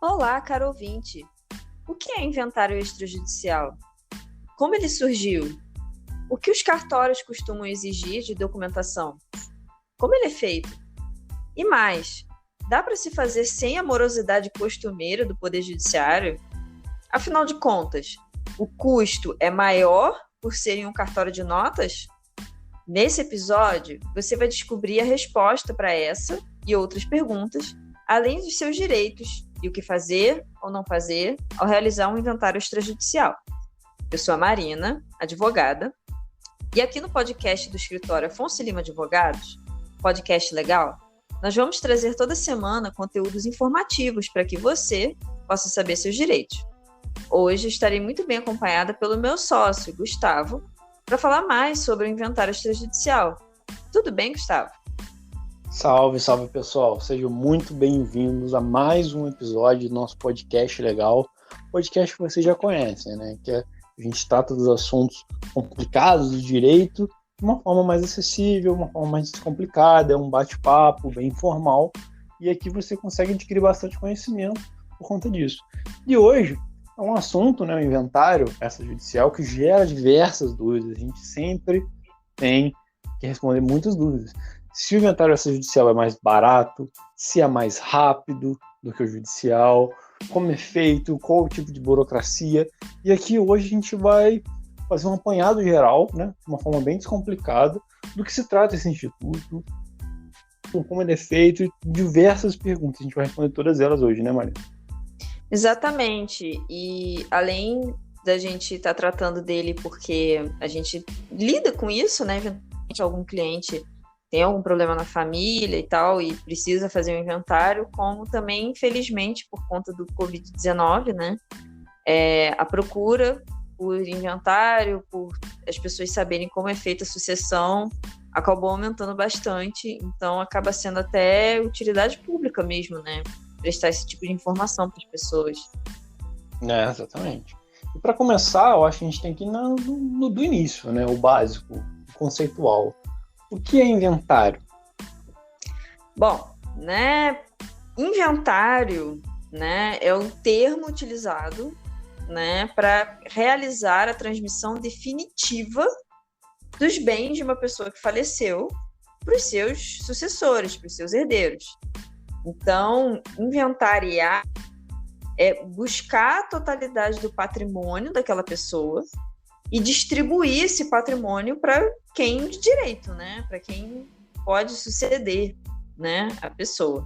Olá, caro ouvinte. O que é inventário extrajudicial? Como ele surgiu? O que os cartórios costumam exigir de documentação? Como ele é feito? E mais, dá para se fazer sem a morosidade costumeira do Poder Judiciário? Afinal de contas, o custo é maior por ser em um cartório de notas? Nesse episódio, você vai descobrir a resposta para essa e outras perguntas, além dos seus direitos e o que fazer ou não fazer ao realizar um inventário extrajudicial. Eu sou a Marina, advogada, e aqui no podcast do escritório Afonso Lima Advogados, podcast legal, nós vamos trazer toda semana conteúdos informativos para que você possa saber seus direitos. Hoje estarei muito bem acompanhada pelo meu sócio, Gustavo, para falar mais sobre o inventário extrajudicial. Tudo bem, Gustavo? Salve, salve pessoal, sejam muito bem-vindos a mais um episódio do nosso podcast legal, podcast que vocês já conhecem, né? Que a gente trata dos assuntos complicados do direito de uma forma mais acessível, uma forma mais descomplicada, é um bate-papo bem informal e aqui você consegue adquirir bastante conhecimento por conta disso. E hoje é um assunto, né, o inventário extrajudicial, que gera diversas dúvidas, a gente sempre tem que responder muitas dúvidas. Se o inventário extrajudicial é mais barato, se é mais rápido do que o judicial, como é feito, qual o tipo de burocracia. E aqui hoje a gente vai fazer um apanhado geral, né, de uma forma bem descomplicada, do que se trata esse instituto, como ele é feito e diversas perguntas. A gente vai responder todas elas hoje, né, Maria? Exatamente. E além da gente estar tratando dele porque a gente lida com isso, né, eventualmente algum cliente tem algum problema na família e tal, e precisa fazer um inventário, como também, infelizmente, por conta do Covid-19, né, a procura por inventário, por as pessoas saberem como é feita a sucessão, acabou aumentando bastante, então acaba sendo até utilidade pública mesmo, né, prestar esse tipo de informação para as pessoas. Exatamente. E para começar, eu acho que a gente tem que ir do início, né, o básico, o conceitual. O que é inventário? Bom, né, inventário, né, é um termo utilizado, né, para realizar a transmissão definitiva dos bens de uma pessoa que faleceu para os seus sucessores, para os seus herdeiros. Então, inventariar é buscar a totalidade do patrimônio daquela pessoa e distribuir esse patrimônio para quem de direito, né? Para quem pode suceder, né, a pessoa.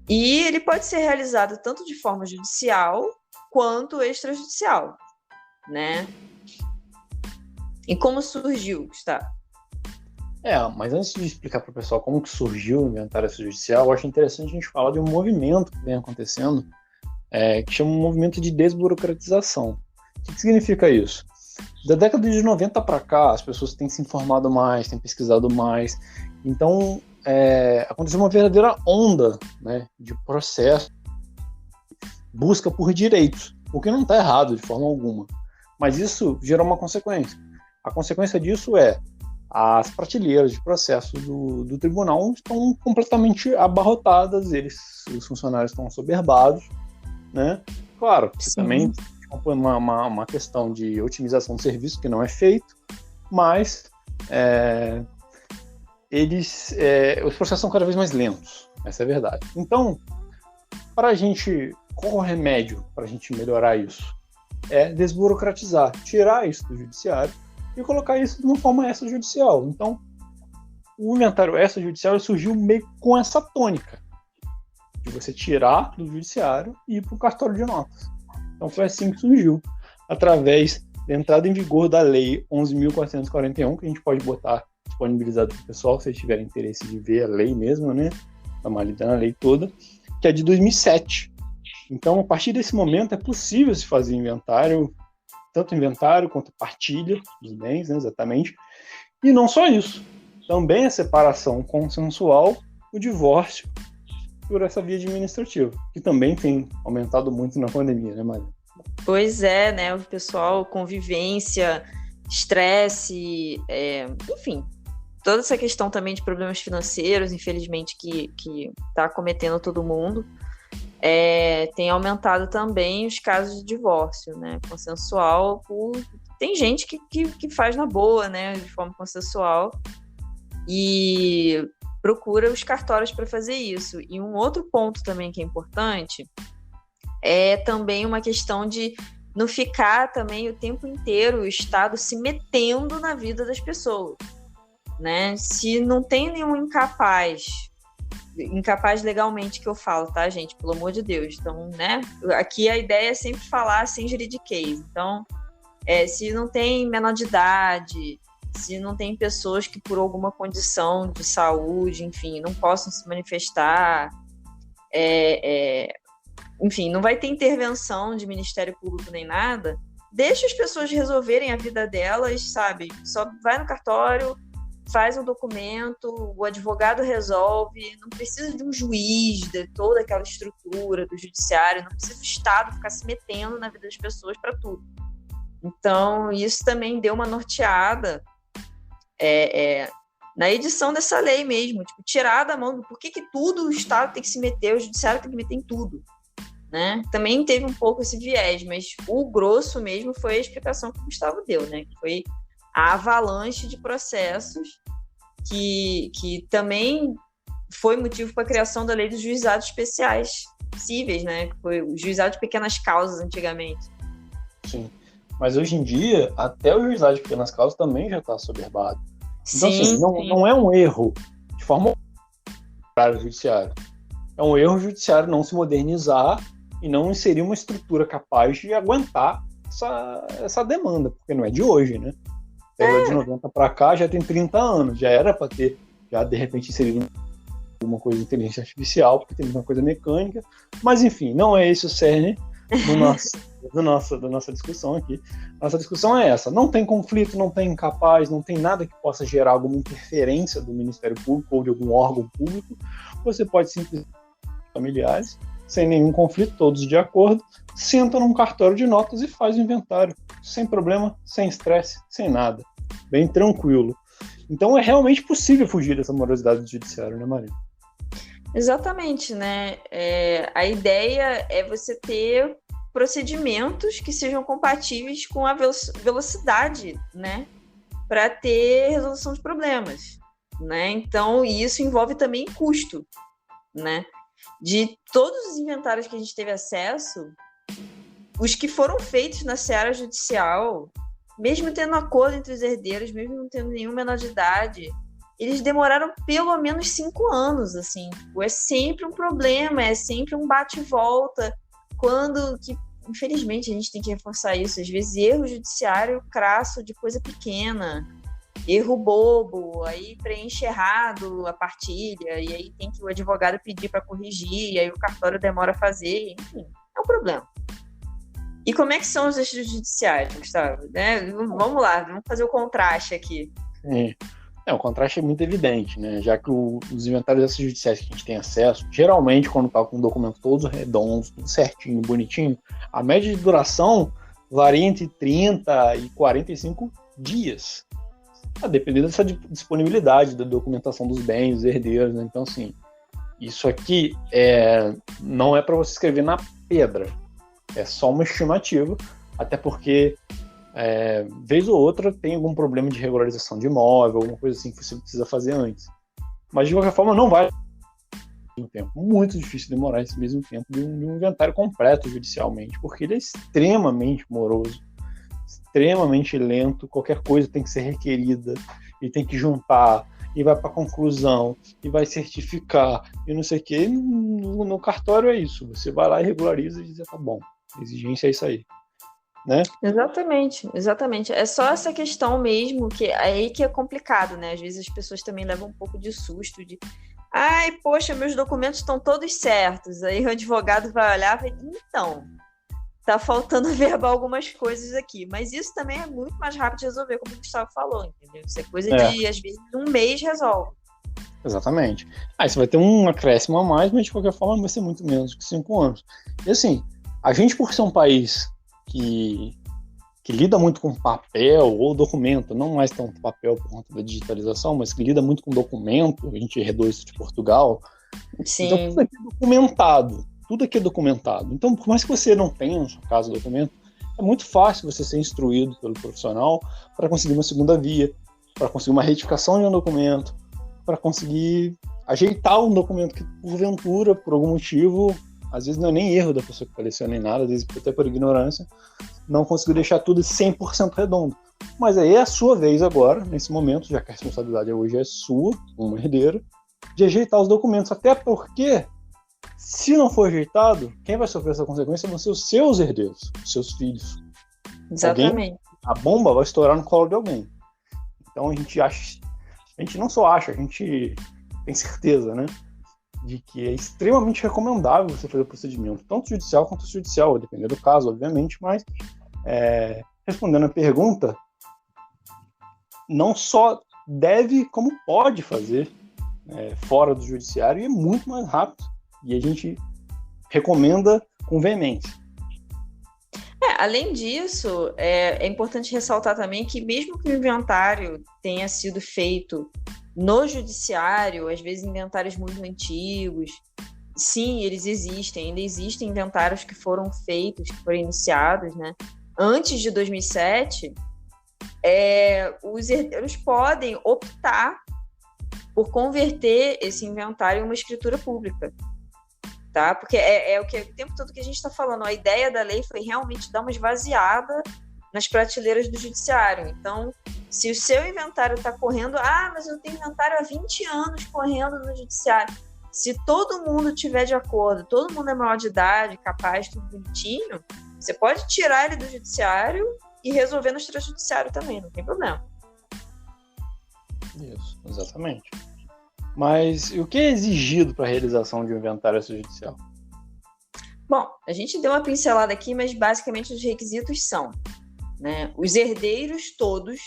E ele pode ser realizado tanto de forma judicial quanto extrajudicial, né? E como surgiu, Gustavo? Mas antes de explicar para o pessoal como que surgiu o inventário extrajudicial, eu acho interessante a gente falar de um movimento que vem acontecendo, que chama um movimento de desburocratização. O que significa isso? Da década de 90 para cá, as pessoas têm se informado mais, têm pesquisado mais. Então, aconteceu uma verdadeira onda, né, de processo, busca por direitos, o que não está errado de forma alguma. Mas isso gerou uma consequência. A consequência disso é as prateleiras de processo do tribunal estão completamente abarrotadas, os funcionários estão assoberbados, né? Claro, que também uma questão de otimização do serviço que não é feito, mas os processos são cada vez mais lentos, essa é a verdade. Então, qual é o remédio para a gente melhorar isso? É desburocratizar, tirar isso do judiciário e colocar isso de uma forma extrajudicial. Então, o inventário extrajudicial surgiu meio com essa tônica, de você tirar do judiciário e ir para o cartório de notas. Então foi assim que surgiu, através da entrada em vigor da Lei 11.441, que a gente pode botar disponibilizado para o pessoal, se vocês tiverem interesse de ver a lei mesmo, né? Dar uma lida na lei toda, que é de 2007. Então, a partir desse momento, é possível se fazer inventário, tanto inventário quanto partilha dos bens, né, exatamente. E não só isso, também a separação consensual, o divórcio, por essa via administrativa, que também tem aumentado muito na pandemia, né, Maria? Pois é, né, o pessoal, convivência, estresse, enfim, toda essa questão também de problemas financeiros, infelizmente, que está acometendo todo mundo, tem aumentado também os casos de divórcio, né, consensual. Tem gente que faz na boa, né, de forma consensual, e procura os cartórios para fazer isso. E um outro ponto também que é importante é também uma questão de não ficar também o tempo inteiro o Estado se metendo na vida das pessoas, né? Se não tem nenhum incapaz legalmente que eu falo, tá, gente? Pelo amor de Deus. Então, né? Aqui a ideia é sempre falar sem juridiquês. Então, se não tem menor de idade, se não tem pessoas que por alguma condição de saúde, enfim, não possam se manifestar, enfim, não vai ter intervenção de Ministério Público nem nada, deixa as pessoas resolverem a vida delas, sabe? Só vai no cartório, faz um documento, o advogado resolve, não precisa de um juiz, de toda aquela estrutura do judiciário, não precisa do Estado ficar se metendo na vida das pessoas para tudo. Então, isso também deu uma norteada na edição dessa lei mesmo, tipo, tirar da mão, por que tudo o Estado tem que se meter, o judiciário tem que meter em tudo, né? Também teve um pouco esse viés, mas o grosso mesmo foi a explicação que o Gustavo deu, né? Que foi a avalanche de processos que também foi motivo para a criação da lei dos juizados especiais cíveis, né? Que foi o juizado de pequenas causas antigamente. Sim, mas hoje em dia, até o juizado de pequenas causas também já está assoberbado. Então, Sim, assim, não é um erro de forma para o judiciário. É um erro o judiciário não se modernizar e não inserir uma estrutura capaz de aguentar essa demanda, porque não é de hoje, né? De 90 para cá já tem 30 anos, já era para ter, já de repente inserido alguma coisa de inteligência artificial, porque tem uma coisa mecânica, mas enfim, não é esse o cerne da nossa discussão aqui. Nossa discussão é essa: não tem conflito, não tem incapaz, não tem nada que possa gerar alguma interferência do Ministério Público ou de algum órgão público. Você pode simplesmente, familiares, sem nenhum conflito, todos de acordo, senta num cartório de notas e faz o inventário, sem problema, sem estresse, sem nada, bem tranquilo. Então é realmente possível fugir dessa morosidade do judiciário, né, Maria? Exatamente, né? A ideia é você ter procedimentos que sejam compatíveis com a velocidade, né? Para ter resolução de problemas, né? Então, isso envolve também custo, né? De todos os inventários que a gente teve acesso, os que foram feitos na seara judicial, mesmo tendo acordo entre os herdeiros, mesmo não tendo nenhum menor de idade, eles demoraram pelo menos 5 anos, assim. É sempre um problema, é sempre um bate e volta, infelizmente, a gente tem que reforçar isso, às vezes erro judiciário crasso de coisa pequena, erro bobo, aí preenche errado a partilha, e aí tem que o advogado pedir para corrigir, e aí o cartório demora a fazer, enfim, é um problema. E como é que são os extrajudiciais, Gustavo? Né? Vamos lá, vamos fazer o contraste aqui. O contraste é muito evidente, né? Já que os inventários extrajudiciais que a gente tem acesso, geralmente, quando está com o documento todos redondos, tudo certinho, bonitinho, a média de duração varia entre 30 e 45 dias, a depender dessa disponibilidade da documentação dos bens, dos herdeiros, né? Então, assim, isso aqui não é para você escrever na pedra, é só uma estimativa, até porque vez ou outra tem algum problema de regularização de imóvel, alguma coisa assim que você precisa fazer antes. Mas de qualquer forma não vai um tempo. Muito difícil demorar esse mesmo tempo de um inventário completo judicialmente, porque ele é extremamente moroso, extremamente lento, qualquer coisa tem que ser requerida, e tem que juntar, e vai para conclusão, e vai certificar, e não sei o que. No cartório é isso, você vai lá e regulariza e diz, tá bom, a exigência é isso aí. Né? Exatamente. É só essa questão mesmo, que é aí que é complicado, né? Às vezes as pessoas também levam um pouco de susto de ai, poxa, meus documentos estão todos certos. Aí o advogado vai olhar e vai dizer, então, tá faltando verbal algumas coisas aqui. Mas isso também é muito mais rápido de resolver, como o Gustavo falou, entendeu? Isso é coisa de, às vezes, 1 mês resolve. Exatamente. Aí você vai ter um acréscimo a mais, mas de qualquer forma vai ser muito menos que 5 anos. E assim, a gente, por ser um país que lida muito com papel ou documento, não mais tanto papel por conta da digitalização, mas que lida muito com documento, a gente herdou isso de Portugal. Sim. Então tudo aqui é documentado. tudo aqui é documentado. Então, por mais que você não tenha na sua casa o documento, é muito fácil você ser instruído pelo profissional para conseguir uma segunda via, para conseguir uma retificação de um documento, para conseguir ajeitar um documento que, porventura, por algum motivo, às vezes não é nem erro da pessoa que faleceu nem nada, às vezes até por ignorância, não conseguiu deixar tudo 100% redondo. Mas aí é a sua vez agora, nesse momento, já que a responsabilidade hoje é sua, como herdeiro, de ajeitar os documentos. Até porque, se não for ajeitado, quem vai sofrer essa consequência vão ser os seus herdeiros, os seus filhos. Exatamente. A bomba vai estourar no colo de alguém. Então a gente não só acha, a gente tem certeza, né, de que é extremamente recomendável você fazer o procedimento, tanto judicial quanto extrajudicial, dependendo do caso, obviamente, mas respondendo a pergunta, não só deve, como pode fazer fora do judiciário, e é muito mais rápido. E a gente recomenda com veemência. Além disso, é importante ressaltar também que mesmo que o inventário tenha sido feito no judiciário, às vezes inventários muito antigos, sim, eles existem, ainda existem inventários que foram feitos, que foram iniciados, né? Antes de 2007, os herdeiros podem optar por converter esse inventário em uma escritura pública. Tá? Porque o tempo todo que a gente está falando, a ideia da lei foi realmente dar uma esvaziada nas prateleiras do judiciário. Então, se o seu inventário está correndo, mas eu tenho inventário há 20 anos correndo no judiciário. Se todo mundo tiver de acordo, todo mundo é maior de idade, capaz, tudo bonitinho, você pode tirar ele do judiciário e resolver no extrajudiciário também, não tem problema. Isso, exatamente. Mas e o que é exigido para a realização de um inventário extrajudicial? Bom, a gente deu uma pincelada aqui, mas basicamente os requisitos são, né, os herdeiros todos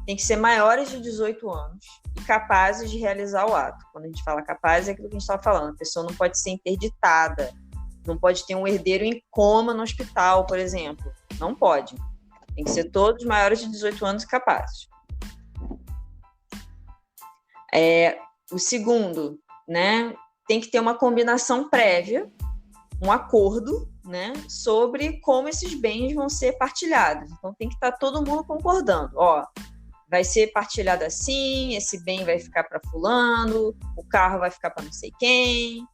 têm que ser maiores de 18 anos e capazes de realizar o ato. Quando a gente fala capaz, é aquilo que a gente estava falando. A pessoa não pode ser interditada, não pode ter um herdeiro em coma no hospital, por exemplo. Não pode. Tem que ser todos maiores de 18 anos e capazes. O segundo, né, tem que ter uma combinação prévia, um acordo, né, sobre como esses bens vão ser partilhados. Então tem que estar todo mundo concordando. Vai ser partilhado assim, esse bem vai ficar para fulano, o carro vai ficar para não sei quem.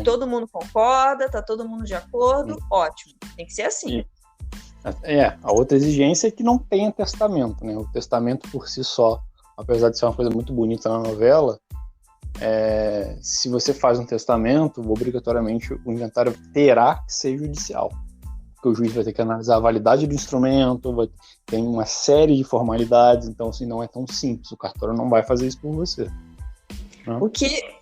Todo mundo concorda, está todo mundo de acordo, ótimo. Tem que ser assim. A outra exigência é que não tenha testamento, né? O testamento por si só, apesar de ser uma coisa muito bonita na novela, se você faz um testamento, obrigatoriamente o inventário terá que ser judicial. Porque o juiz vai ter que analisar a validade do instrumento, tem uma série de formalidades, então assim, não é tão simples. O cartório não vai fazer isso por você. Né?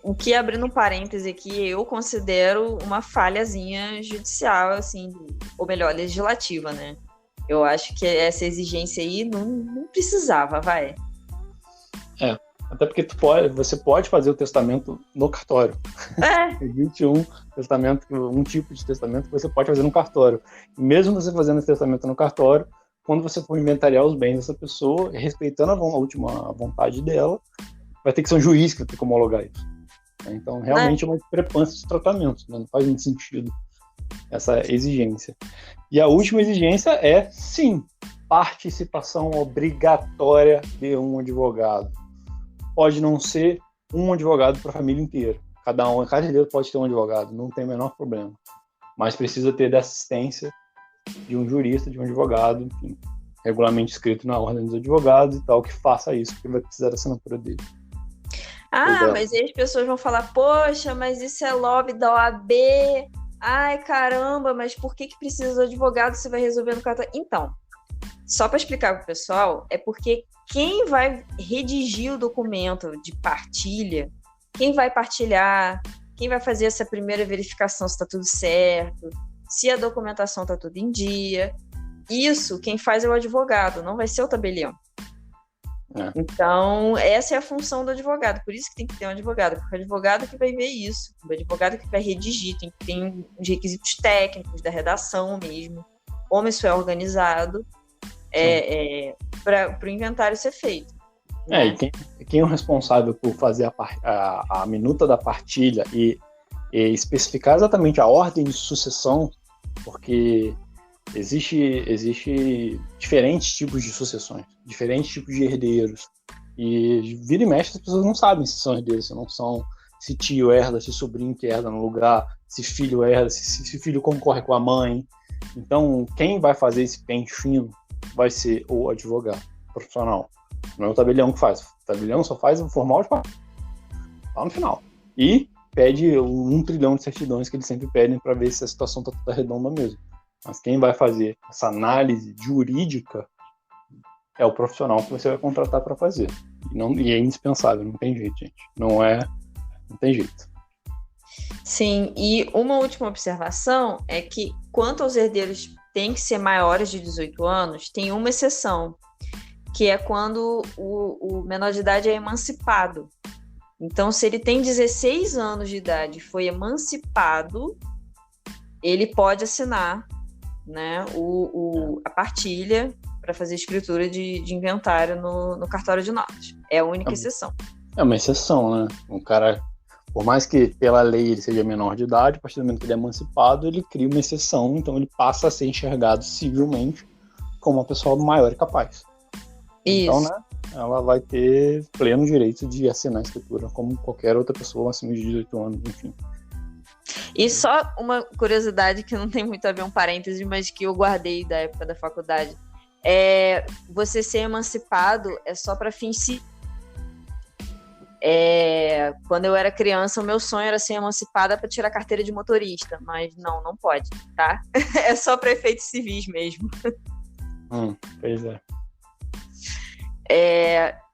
O que, abrindo um parêntese aqui, eu considero uma falhazinha judicial, assim, ou melhor, legislativa, né? Eu acho que essa exigência aí não precisava, vai. Até porque você pode fazer o testamento no cartório. Existe um tipo de testamento que você pode fazer no cartório. E mesmo você fazendo esse testamento no cartório, quando você for inventariar os bens dessa pessoa, respeitando a última vontade dela, vai ter que ser um juiz que vai ter que homologar isso. Então, realmente é uma discrepância de tratamento, né? Não faz muito sentido essa exigência. E a última exigência é, sim, participação obrigatória de um advogado. Pode não ser um advogado para a família inteira. Cada herdeiro pode ter um advogado, não tem o menor problema. Mas precisa ter da assistência de um jurista, de um advogado, enfim, regulamento escrito na ordem dos advogados e tal, que faça isso, porque vai precisar da assinatura dele. Mas aí as pessoas vão falar, poxa, mas isso é lobby da OAB. Ai, caramba, mas por que precisa do advogado se vai resolver no cartório? Então, só para explicar para o pessoal, é porque quem vai redigir o documento de partilha, quem vai partilhar, quem vai fazer essa primeira verificação se está tudo certo, se a documentação está tudo em dia, isso quem faz é o advogado, não vai ser o tabelião. Então, essa é a função do advogado, por isso que tem que ter um advogado, porque é o advogado que vai ver isso, o advogado que vai redigir, tem que ter os requisitos técnicos da redação mesmo, como isso é organizado, para o inventário ser feito. Né? E quem é o responsável por fazer a minuta da partilha e especificar exatamente a ordem de sucessão, porque existe diferentes tipos de sucessões, diferentes tipos de herdeiros, e vira e mexe as pessoas não sabem se são herdeiros, se não são, se tio herda, se sobrinho que herda no lugar, se filho herda, se filho concorre com a mãe. Então, quem vai fazer esse pente fino vai ser o advogado profissional. Não é o tabelião que faz. O tabelião só faz o formal de papel lá no final. E pede 1 trilhão de certidões que eles sempre pedem para ver se a situação está toda redonda mesmo. Mas quem vai fazer essa análise jurídica é o profissional que você vai contratar para fazer. E é indispensável, não tem jeito, gente. Não tem jeito. Sim, e uma última observação é que, quanto aos herdeiros têm que ser maiores de 18 anos, tem uma exceção, que é quando o menor de idade é emancipado. Então, se ele tem 16 anos de idade e foi emancipado, ele pode assinar, né, a partilha para fazer escritura de inventário no cartório de notas. É a única exceção. É uma exceção, né? Um cara, por mais que pela lei ele seja menor de idade, a partir do momento que ele é emancipado, ele cria uma exceção, então ele passa a ser enxergado civilmente como uma pessoa maior e capaz. Isso. Então, né, ela vai ter pleno direito de assinar a escritura como qualquer outra pessoa acima de 18 anos, enfim. E só uma curiosidade que não tem muito a ver, um parêntese, mas que eu guardei da época da faculdade. Você ser emancipado é só para fins civis. Quando eu era criança, o meu sonho era ser emancipada para tirar a carteira de motorista, mas não pode, tá? É só para efeitos civis mesmo. Pois é.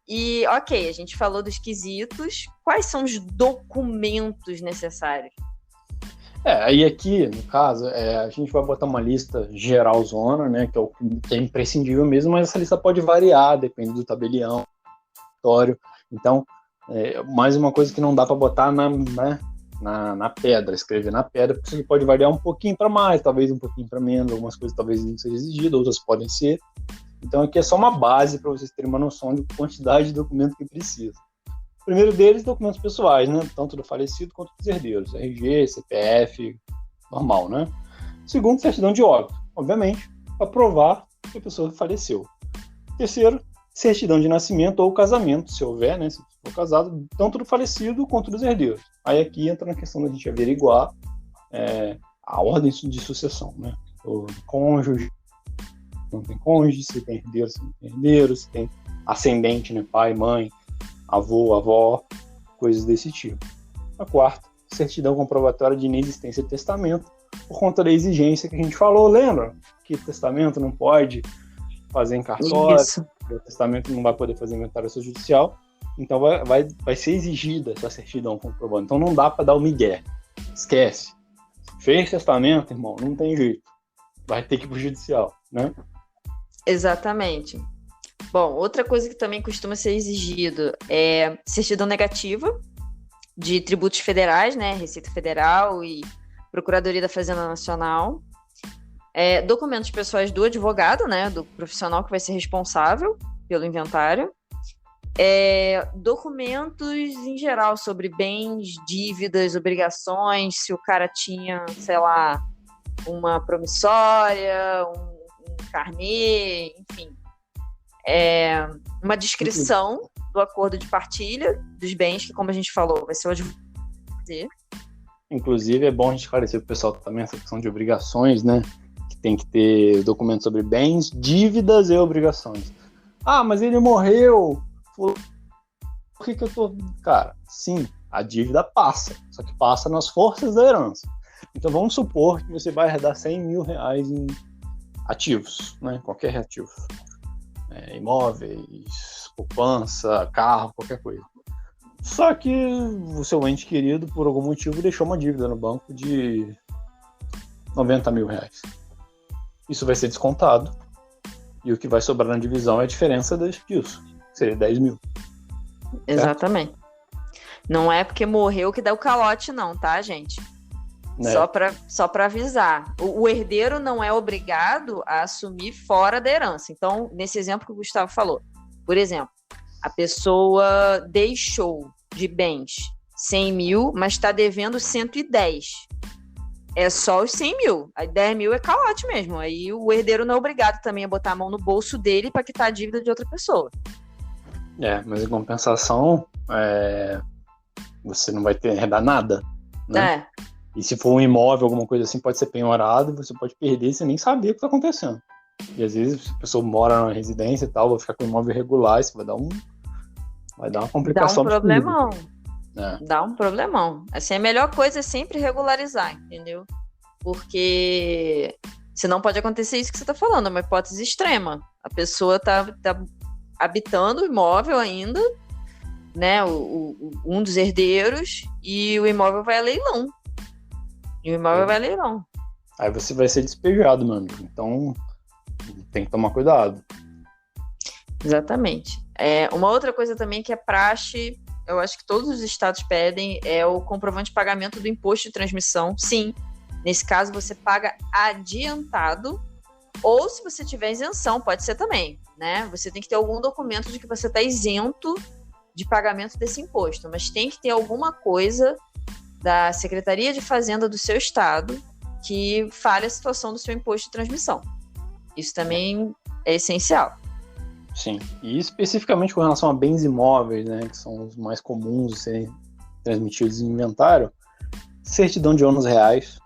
E, ok, a gente falou dos quesitos. Quais são os documentos necessários? Aí aqui, no caso, a gente vai botar uma lista geralzona, né, que é imprescindível mesmo, mas essa lista pode variar, depende do tabelião, do cartório. Então, mais uma coisa que não dá para botar na pedra, escrever na pedra, porque isso aqui pode variar um pouquinho para mais, talvez um pouquinho para menos, algumas coisas talvez não sejam exigidas, outras podem ser. Então aqui é só uma base para vocês terem uma noção de quantidade de documento que precisa. O primeiro deles, documentos pessoais, né? Tanto do falecido quanto dos herdeiros. RG, CPF, normal, né? Segundo, certidão de óbito, obviamente, para provar que a pessoa faleceu. Terceiro, certidão de nascimento ou casamento, se houver, né? Se for casado, tanto do falecido quanto dos herdeiros. Aí aqui entra na questão da gente averiguar a ordem de sucessão, né? O cônjuge, não tem cônjuge, se tem herdeiro, se não tem herdeiro, se tem ascendente, né? Pai, mãe, avô, avó, coisas desse tipo. A quarta, certidão comprobatória de inexistência de testamento, por conta da exigência que a gente falou, lembra? Que testamento não pode fazer em cartório, o testamento não vai poder fazer inventário judicial, então vai ser exigida essa certidão comprovando. Então não dá para dar o migué, esquece. Fez testamento, irmão, não tem jeito, vai ter que ir pro judicial, né? Exatamente. Bom, outra coisa que também costuma ser exigido é certidão negativa de tributos federais, né? Receita Federal e Procuradoria da Fazenda Nacional. Documentos pessoais do advogado, né? Do profissional que vai ser responsável pelo inventário. Documentos em geral sobre bens, dívidas, obrigações, se o cara tinha, sei lá, uma promissória, um carnê, enfim. Uma descrição do acordo de partilha dos bens, que, como a gente falou, vai ser o advogado. Inclusive, é bom a gente esclarecer para o pessoal também essa questão de obrigações, né? Que tem que ter documentos sobre bens, dívidas e obrigações. Ah, mas ele morreu. Por que eu tô... Cara, sim, a dívida passa, só que passa nas forças da herança. Então, vamos supor que você vai herdar 100 mil reais em ativos, né? Qualquer ativo. Imóveis, poupança, carro, qualquer coisa. Só que o seu ente querido, por algum motivo, deixou uma dívida no banco de 90 mil reais. Isso vai ser descontado. E o que vai sobrar na divisão é a diferença disso. Seria 10 mil. Exatamente. Não é porque morreu que dá o calote, não, tá, gente? Só para avisar. O herdeiro não é obrigado a assumir fora da herança. Então, nesse exemplo que o Gustavo falou, por exemplo, a pessoa deixou de bens 100 mil, mas está devendo 110. É só os 100 mil. Aí 10 mil é calote mesmo. Aí o herdeiro não é obrigado também a botar a mão no bolso dele para quitar a dívida de outra pessoa. Mas em compensação, você não vai herdar nada, né? E se for um imóvel, alguma coisa assim, pode ser penhorado, você pode perder e você nem saber o que está acontecendo. E às vezes a pessoa mora numa residência e tal, vai ficar com o imóvel irregular, isso vai dar uma complicação. Dá um problemão. Dá um problemão. Assim, a melhor coisa é sempre regularizar, entendeu? Porque senão pode acontecer isso que você está falando, é uma hipótese extrema. A pessoa tá habitando o imóvel ainda, né? Um dos herdeiros, e o imóvel vai a leilão. Aí você vai ser despejado, meu amigo. Então tem que tomar cuidado. Exatamente. Uma outra coisa também que é praxe, eu acho que todos os estados pedem, é o comprovante de pagamento do imposto de transmissão. Sim, nesse caso você paga adiantado, ou se você tiver isenção, pode ser também, né? Você tem que ter algum documento de que você está isento de pagamento desse imposto, mas tem que ter alguma coisa da Secretaria de Fazenda do seu estado que fale a situação do seu imposto de transmissão. Isso também é essencial. Sim, e especificamente com relação a bens imóveis, né, que são os mais comuns de serem transmitidos em inventário, certidão de ônus reais,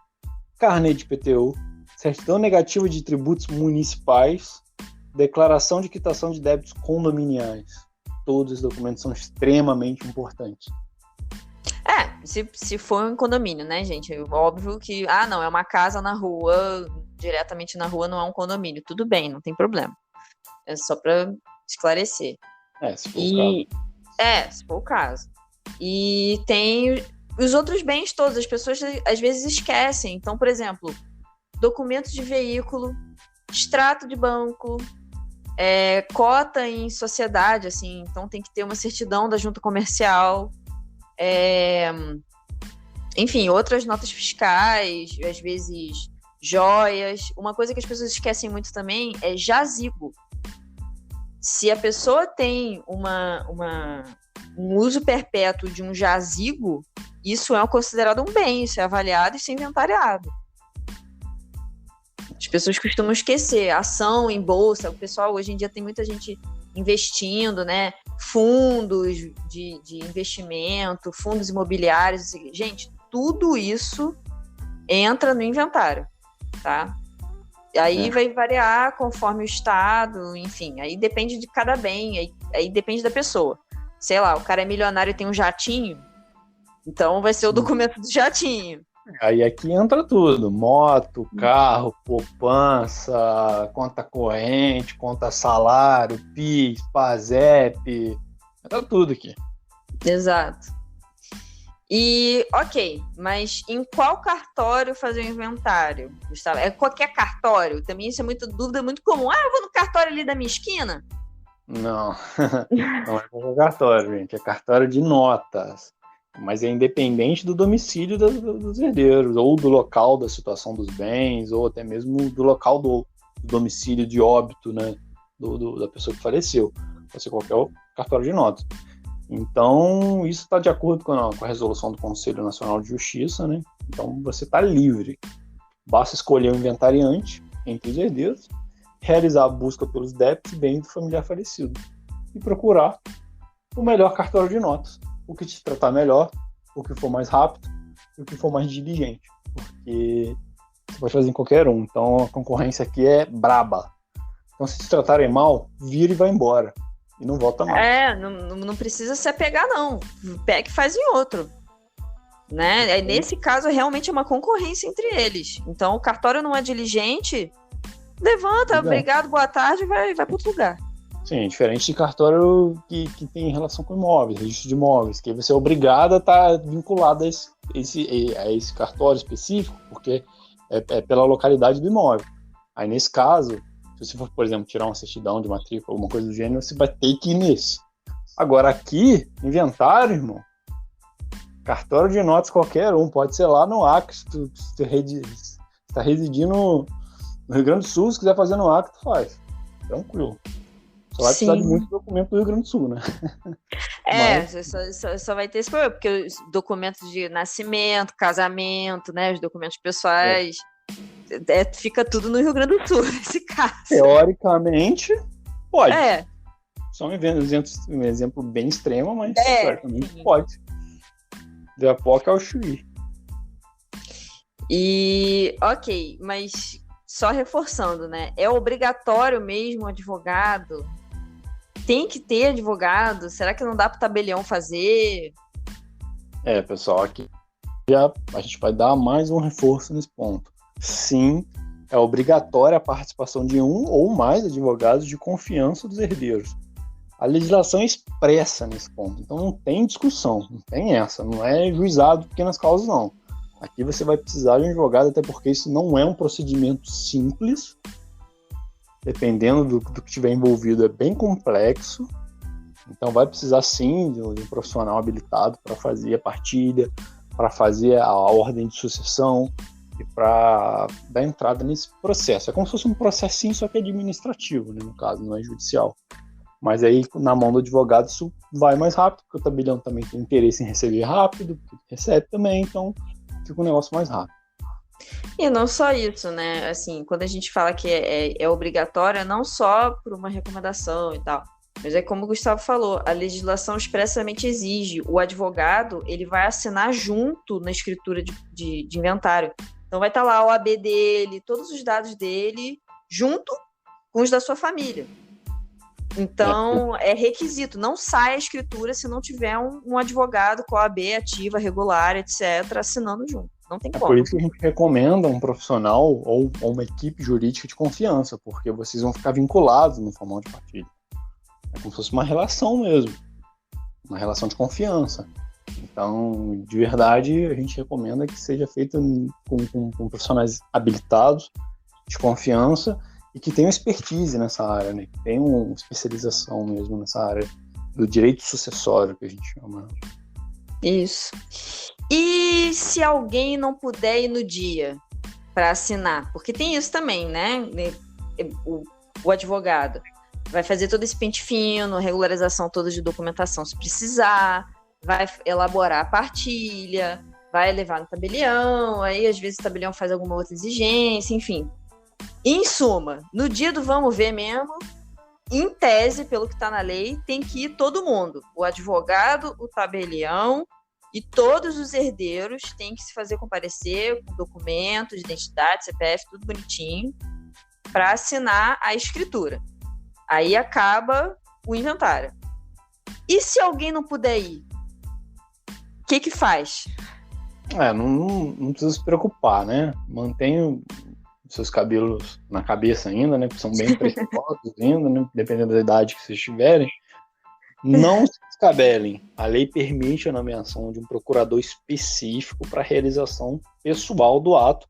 carnê de IPTU, certidão negativa de tributos municipais, declaração de quitação de débitos condominiais. Todos os documentos são extremamente importantes. Se for um condomínio, né, gente? Óbvio que, não, é uma casa na rua, diretamente na rua não é um condomínio. Tudo bem, não tem problema. É só para esclarecer. Se for o caso. Se for o caso. E tem os outros bens todos, as pessoas às vezes esquecem. Então, por exemplo, documentos de veículo, extrato de banco, cota em sociedade, assim, então tem que ter uma certidão da junta comercial, enfim, outras notas fiscais, às vezes joias. Uma coisa que as pessoas esquecem muito também é jazigo. Se a pessoa tem um uso perpétuo de um jazigo, isso é considerado um bem, isso é avaliado e isso é inventariado. As pessoas costumam esquecer. Ação em bolsa, o pessoal hoje em dia tem muita gente investindo, né? Fundos de investimento, fundos imobiliários. Gente, tudo isso entra no inventário, tá? Aí vai variar conforme o estado, enfim, aí depende de cada bem, aí depende da pessoa. Sei lá, o cara é milionário e tem um jatinho, então vai ser o documento do jatinho. Aí aqui entra tudo: moto, carro, poupança, conta corrente, conta salário, PIS, PASEP, entra tudo aqui. Exato. E, ok, mas em qual cartório fazer o inventário, Gustavo? É qualquer cartório? Também isso é muita dúvida, muito comum. Eu vou no cartório ali da minha esquina? Não, não é qualquer cartório, gente. É cartório de notas. Mas é independente do domicílio dos herdeiros, ou do local da situação dos bens, ou até mesmo do local do domicílio de óbito, né, da pessoa que faleceu. Pode ser qualquer cartório de notas. Então, isso está de acordo com a resolução do Conselho Nacional de Justiça, né? Então, você está livre. Basta escolher o inventariante entre os herdeiros, realizar a busca pelos débitos e bens do familiar falecido e procurar o melhor cartório de notas, o que te tratar melhor, o que for mais rápido e o que for mais diligente, porque você pode fazer em qualquer um. Então, a concorrência aqui é braba. Então, se te tratarem mal, vira e vai embora. E não volta mais. Não precisa se apegar, não. Pega e faz em outro. Né? Aí, nesse caso, realmente é uma concorrência entre eles. Então, o cartório não é diligente, levanta, obrigado, boa tarde, e vai para outro lugar. Sim, diferente de cartório que tem relação com imóveis, registro de imóveis, que você é obrigado a estar vinculado a esse cartório específico, porque é pela localidade do imóvel. Aí, nesse caso, se você for, por exemplo, tirar uma certidão de matrícula, alguma coisa do gênero, você vai ter que ir nesse. Agora aqui, inventário, irmão, cartório de notas qualquer um, pode ser lá no Acre, se tu está residindo no Rio Grande do Sul, se quiser fazer no Acre, tu faz. Tranquilo. Só vai precisar de Sim. muito documento do Rio Grande do Sul, né? Só vai ter esse problema, porque os documentos de nascimento, casamento, né, os documentos pessoais, fica tudo no Rio Grande do Sul, nesse caso. Teoricamente, pode. É. Só um exemplo bem extremo, mas teoricamente Sim. pode. Da POC ao Chuí. E, ok, mas só reforçando, né? É obrigatório mesmo o advogado? Tem que ter advogado? Será que não dá para o tabelião fazer? Pessoal, aqui a gente vai dar mais um reforço nesse ponto. Sim, é obrigatória a participação de um ou mais advogados de confiança dos herdeiros. A legislação é expressa nesse ponto, então não tem discussão, não tem essa, não é juizado de pequenas causas, não. Aqui você vai precisar de um advogado, até porque isso não é um procedimento simples, dependendo do que tiver envolvido, é bem complexo, então vai precisar sim de um profissional habilitado para fazer a partilha, para fazer a ordem de sucessão e para dar entrada nesse processo. É como se fosse um processinho, só que administrativo, né, no caso, não é judicial. Mas aí, na mão do advogado, isso vai mais rápido, porque o tabelião também tem interesse em receber rápido, recebe também, então fica um negócio mais rápido. E não só isso, né? Assim, quando a gente fala que é obrigatório, é não só por uma recomendação e tal, mas é como o Gustavo falou, a legislação expressamente exige. O advogado, ele vai assinar junto na escritura de inventário. Então vai estar lá o AB dele, todos os dados dele, junto com os da sua família. Então, é requisito. Não sai a escritura se não tiver um advogado com a OAB ativa, regular, etc., assinando junto. Não tem como. Por isso que a gente recomenda um profissional ou uma equipe jurídica de confiança, porque vocês vão ficar vinculados no formal de partilha. É como se fosse uma relação mesmo. Uma relação de confiança. Então, de verdade, a gente recomenda que seja feito com profissionais habilitados, de confiança, e que tenham expertise nessa área, né? Que tenham uma especialização mesmo nessa área do direito sucessório, que a gente chama. Isso. E se alguém não puder ir no dia para assinar? Porque tem isso também, né? O advogado vai fazer todo esse pente fino, regularização toda de documentação se precisar, vai elaborar a partilha, vai levar no tabelião, aí às vezes o tabelião faz alguma outra exigência, enfim. Em suma, no dia do vamos ver mesmo, em tese, pelo que está na lei, tem que ir todo mundo. O advogado, o tabelião e todos os herdeiros têm que se fazer comparecer com documentos de identidade, CPF, tudo bonitinho, para assinar a escritura. Aí acaba o inventário. E se alguém não puder ir? O que faz? Não precisa se preocupar, né? Mantenha seus cabelos na cabeça ainda, né? Que são bem preciosos ainda, né? Dependendo da idade que vocês tiverem. Não se descabelem. A lei permite a nomeação de um procurador específico para a realização pessoal do ato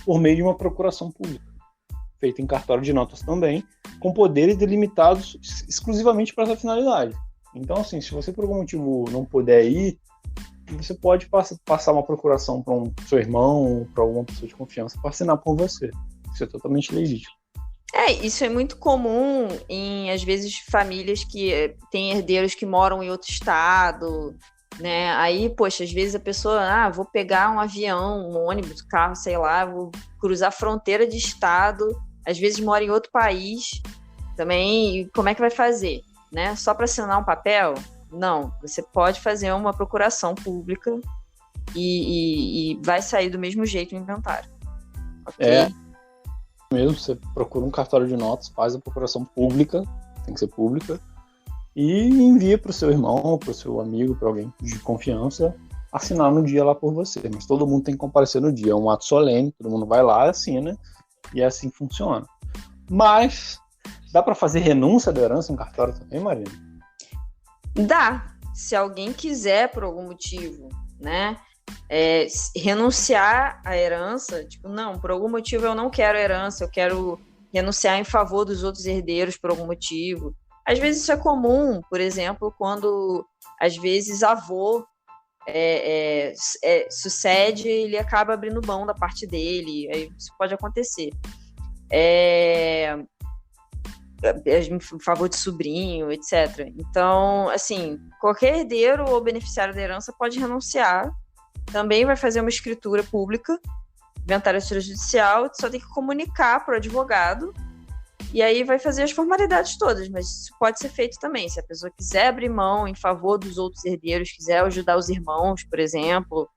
por meio de uma procuração pública, feita em cartório de notas também, com poderes delimitados exclusivamente para essa finalidade. Então, assim, se você por algum motivo não puder ir, você pode passar uma procuração para seu irmão, para alguma pessoa de confiança, para assinar por você. Isso é totalmente legítimo. Isso é muito comum em, às vezes, famílias que têm herdeiros que moram em outro estado, né? Aí, poxa, às vezes a pessoa, vou pegar um avião, um ônibus, carro, sei lá, vou cruzar a fronteira de estado, às vezes mora em outro país também, e como é que vai fazer? Né? Só para assinar um papel? Não, você pode fazer uma procuração pública e vai sair do mesmo jeito o inventário. Ok? Mesmo, você procura um cartório de notas, faz a procuração pública, tem que ser pública, e envia para o seu irmão, para o seu amigo, para alguém de confiança, assinar no dia lá por você. Mas todo mundo tem que comparecer no dia, é um ato solene, todo mundo vai lá, assina, e é assim que funciona. Mas, dá para fazer renúncia da herança em cartório também, Marina? Dá, se alguém quiser por algum motivo, né? Renunciar à herança, tipo, não, por algum motivo eu não quero herança, eu quero renunciar em favor dos outros herdeiros por algum motivo. Às vezes isso é comum, por exemplo, quando às vezes avô sucede, ele acaba abrindo mão da parte dele, aí isso pode acontecer. em favor de sobrinho, etc. Então, assim, qualquer herdeiro ou beneficiário da herança pode renunciar, também vai fazer uma escritura pública, inventário extrajudicial, só tem que comunicar para o advogado, e aí vai fazer as formalidades todas, mas isso pode ser feito também. Se a pessoa quiser abrir mão em favor dos outros herdeiros, quiser ajudar os irmãos, por exemplo,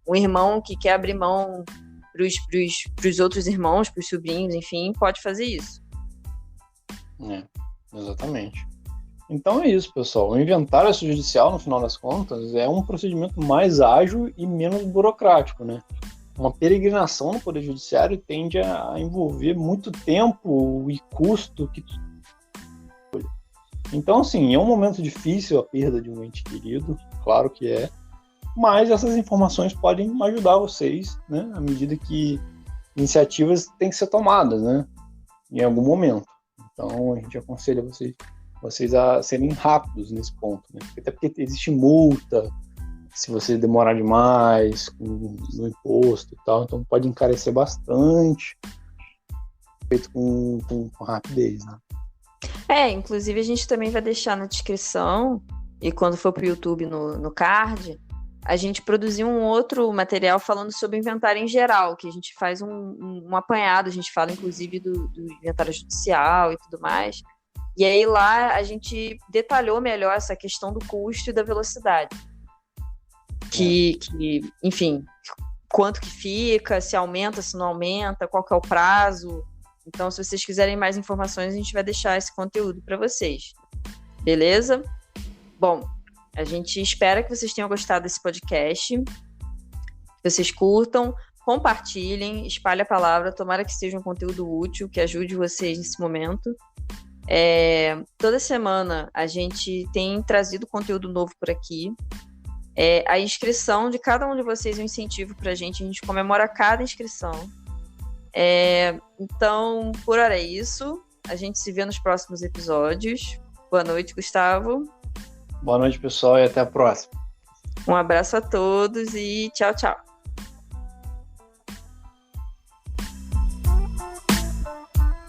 um irmão que quer abrir mão para os outros irmãos, para os sobrinhos, enfim, pode fazer isso. Exatamente. Então é isso, pessoal. O inventário extrajudicial, no final das contas, é um procedimento mais ágil e menos burocrático, né? Uma peregrinação no Poder Judiciário tende a envolver muito tempo e custo. Então, assim, é um momento difícil a perda de um ente querido, claro que é, mas essas informações podem ajudar vocês, né, à medida que iniciativas têm que ser tomadas, né, em algum momento. Então, a gente aconselha vocês a serem rápidos nesse ponto, né, até porque existe multa se você demorar demais no imposto e tal, então pode encarecer bastante, feito com rapidez, né. Inclusive a gente também vai deixar na descrição, e quando for pro YouTube no card, a gente produziu um outro material falando sobre inventário em geral, que a gente faz um apanhado, a gente fala inclusive do inventário judicial e tudo mais, e aí lá a gente detalhou melhor essa questão do custo e da velocidade. Que, enfim, quanto que fica, se aumenta, se não aumenta, qual que é o prazo. Então, se vocês quiserem mais informações, a gente vai deixar esse conteúdo para vocês. Beleza? Bom, a gente espera que vocês tenham gostado desse podcast, que vocês curtam, compartilhem, espalhem a palavra, tomara que seja um conteúdo útil, que ajude vocês nesse momento. Toda semana a gente tem trazido conteúdo novo por aqui. A inscrição de cada um de vocês é um incentivo para a gente comemora cada inscrição. Então, por hora é isso. A gente se vê nos próximos episódios. Boa noite, Gustavo. Boa noite, pessoal, e até a próxima. Um abraço a todos e tchau, tchau.